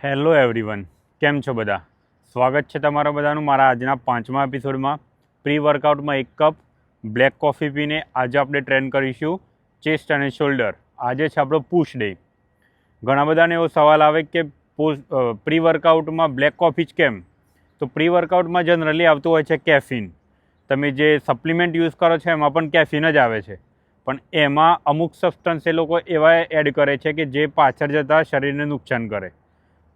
Hello everyone, કેમ છો બધા? સ્વાગત છે તમારા બધાનું મારા આજના 5મા એપિસોડમાં. પ્રી વર્કઆઉટમાં 1 કપ બ્લેક કોફી પીને આજે આપણે ટ્રેન કરીશું ચેસ્ટ અને શોલ્ડર. આજે છે આપણો પુશ ડે. ઘણા બધાને એવો સવાલ આવે કે પ્રી વર્કઆઉટમાં બ્લેક કોફી જ કેમ? તો પ્રી વર્કઆઉટમાં જનરલી આવતું હોય છે કેફીન. તમે જે સપ્લિમેન્ટ યુઝ કરો છો એમાં પણ કેફીન જ આવે છે, પણ એમાં અમુક સબસ્ટન્સ એ લોકો એવા એડ કરે છે કે જે પાછળ જતાં શરીરને નુકસાન કરે.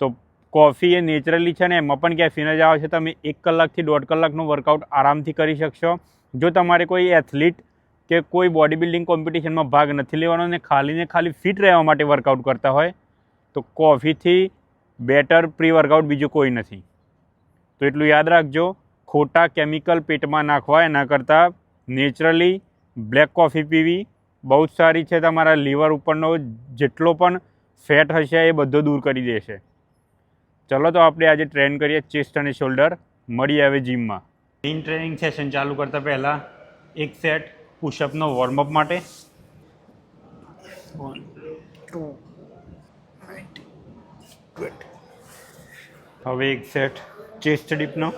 તો કોફી એ નેચરલી છે ને એમાં પણ કેફીન જ આવે છે. તમે 1 કલાકથી 1.5 કલાકનું વર્કઆઉટ આરામથી કરી શકશો. જો તમારે કોઈ એથ્લીટ કે કોઈ બોડી બિલ્ડિંગ કોમ્પિટિશનમાં ભાગ નથી લેવાનો ને ખાલી ફિટ રહેવા માટે વર્કઆઉટ કરતા હોય તો કોફીથી બેટર પ્રી વર્કઆઉટ બીજું કોઈ નથી. તો એટલું યાદ રાખજો, ખોટા કેમિકલ પેટમાં નાખવા એના કરતાં નેચરલી બ્લેક કોફી પીવી બહુ જ સારી છે. તમારા લીવર ઉપરનો જેટલો પણ ફેટ હશે એ બધો દૂર કરી દેશે. ચલો તો આપણે આજે ટ્રેન કરીએ ચેસ્ટ અને શોલ્ડર. મળીએ હવે જીમમાં. મેઇન ટ્રેનિંગ સેશન ચાલુ કરતાં પહેલાં એક સેટ પુશઅપનો વોર્મઅપ માટે. 1 2 90 20. હવે એક સેટ ચેસ્ટ ડીપનો.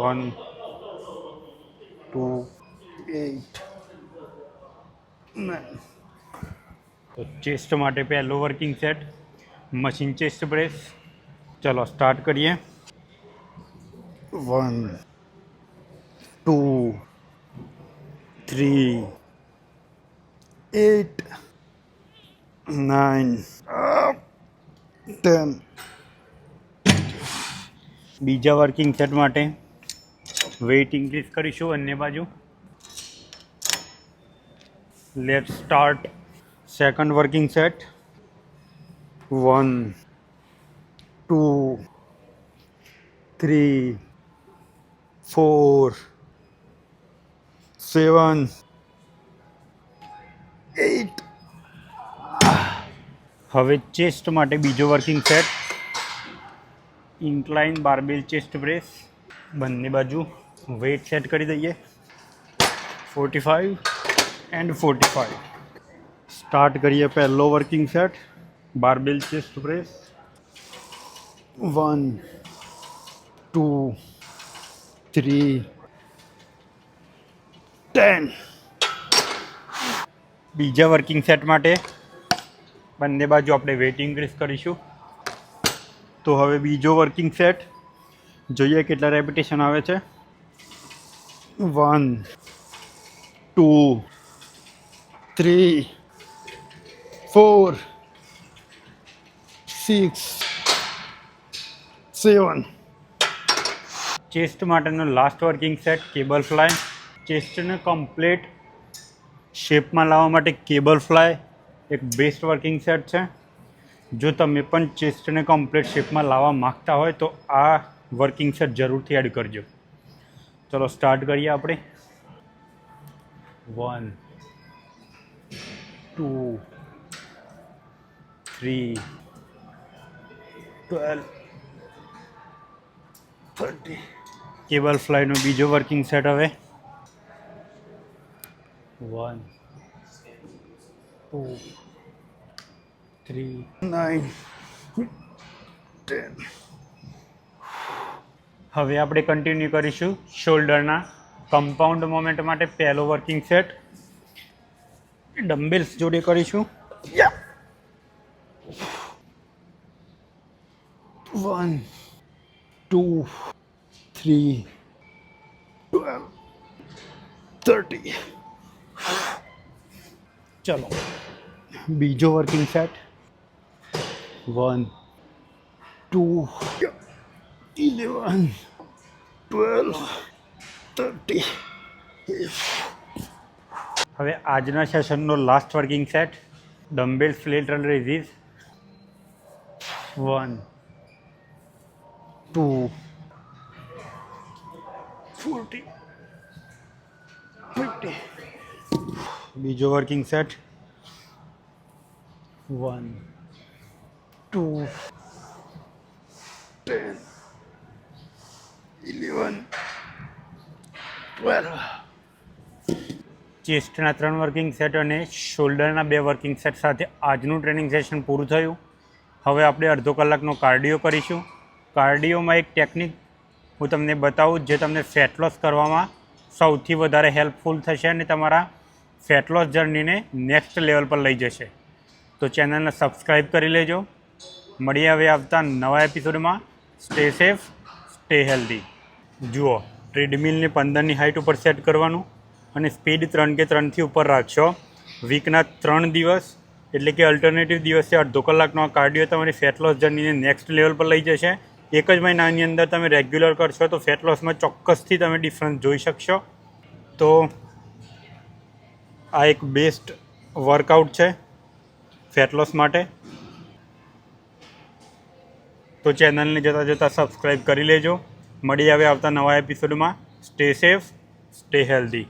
1 2 8 9. તો ચેસ્ટ માટે પહેલો working set machine chest press. ચલો સ્ટાર્ટ કરીએ. 1 2 3 8 9 10. બીજા વર્કિંગ સેટ માટે વેઇટ ઇન્ક્રીઝ કરીશું બંને બાજુ. Let's start second working set. 1 2 3 4 7 8. હવે ચેસ્ટ માટે બીજો working set incline barbell chest press. બંને બાજુ વેઇટ સેટ કરી દઈએ 45 એન્ડ 45. સ્ટાર્ટ કરીએ પહેલો વર્કિંગ સેટ બારબેલ ચેસ્ટ પ્રેસ. 1 2 3 10. બીજા વર્કિંગ સેટ માટે બંને બાજુ આપણે વેઇટ ઇન્ક્રીઝ કરીશું. તો હવે બીજો વર્કિંગ સેટ જોઈએ કેટલા રેપિટેશન આવે છે. 1 2 3 4 6 7. ચેસ્ટ માટેનો last working set cable fly. ચેસ્ટને કમ્પ્લીટ શેપમાં લાવવા માટે કેબલ ફ્લાય એક બેસ્ટ વર્કિંગ સેટ છે. જો તમે પણ ચેસ્ટને કમ્પ્લીટ શેપમાં લાવવા માગતા હોય તો આ વર્કિંગ સેટ જરૂરથી એડ કરજો. ચલો સ્ટાર્ટ કરીએ આપણે. 1 2 3 12 30. કેબલ ફ્લાયનો બીજો વર્કિંગ સેટ હવે 1 2 3 9 10. હવે આપણે કન્ટિન્યુ કરીશું શોલ્ડરના કમ્પાઉન્ડ મોમેન્ટ માટે પહેલો વર્કિંગ સેટ ડમ્બેલ્સ જોડે કરીશું. 1 2 3 12 30. ચલો બીજો વર્કિંગ સેટ 1 2 11 12 30. હવે આજના સેશનનો last working set dumbbells lateral raises. 1 2 40 50. બીજો વર્કિંગ સેટ 1 2 10 11 12. ચેસ્ટના 3 વર્કિંગ સેટ અને શોલ્ડરના 2 વર્કિંગ સેટ સાથે આજનું ટ્રેનિંગ સેશન પૂરું થયું. હવે આપણે અડધો કલાકનો કાર્ડિયો કરીશું. કાર્ડિયોમાં એક ટેકનિક હું તમને બતાવું જે તમને ફેટ લોસ કરવામાં સૌથી વધારે હેલ્પફુલ થશે અને તમારા ફેટ લોસ જર્નીને નેક્સ્ટ લેવલ પર લઈ જશે. તો ચેનલને સબસ્ક્રાઈબ કરી લેજો. મળીએ હવે આવતા નવા એપિસોડમાં. Stay safe, stay healthy. જુઓ, ટ્રેડમિલને 15ની હાઇટ ઉપર સેટ કરવાનું અને સ્પીડ 3 કે 3થી ઉપર રાખશો. વીકના 3 દિવસ એટલે કે અલ્ટરનેટિવ દિવસે અડધો કલાકનો આ કાર્ડિયો તમારી ફેટ લોસ જર્નીને નેક્સ્ટ લેવલ પર લઈ જશે. એક જ મહિનાની અંદર તમે રેગ્યુલર કરશો તો ફેટ લોસમાં ચોક્કસથી તમે ડિફરન્સ જોઈ શકશો. તો આ એક બેસ્ટ વર્કઆઉટ છે ફેટ લોસ માટે. તો ચેનલને જતાં સબસ્ક્રાઈબ કરી લેજો. મળી આવે આવતા નવા એપિસોડમાં. Stay safe, stay healthy.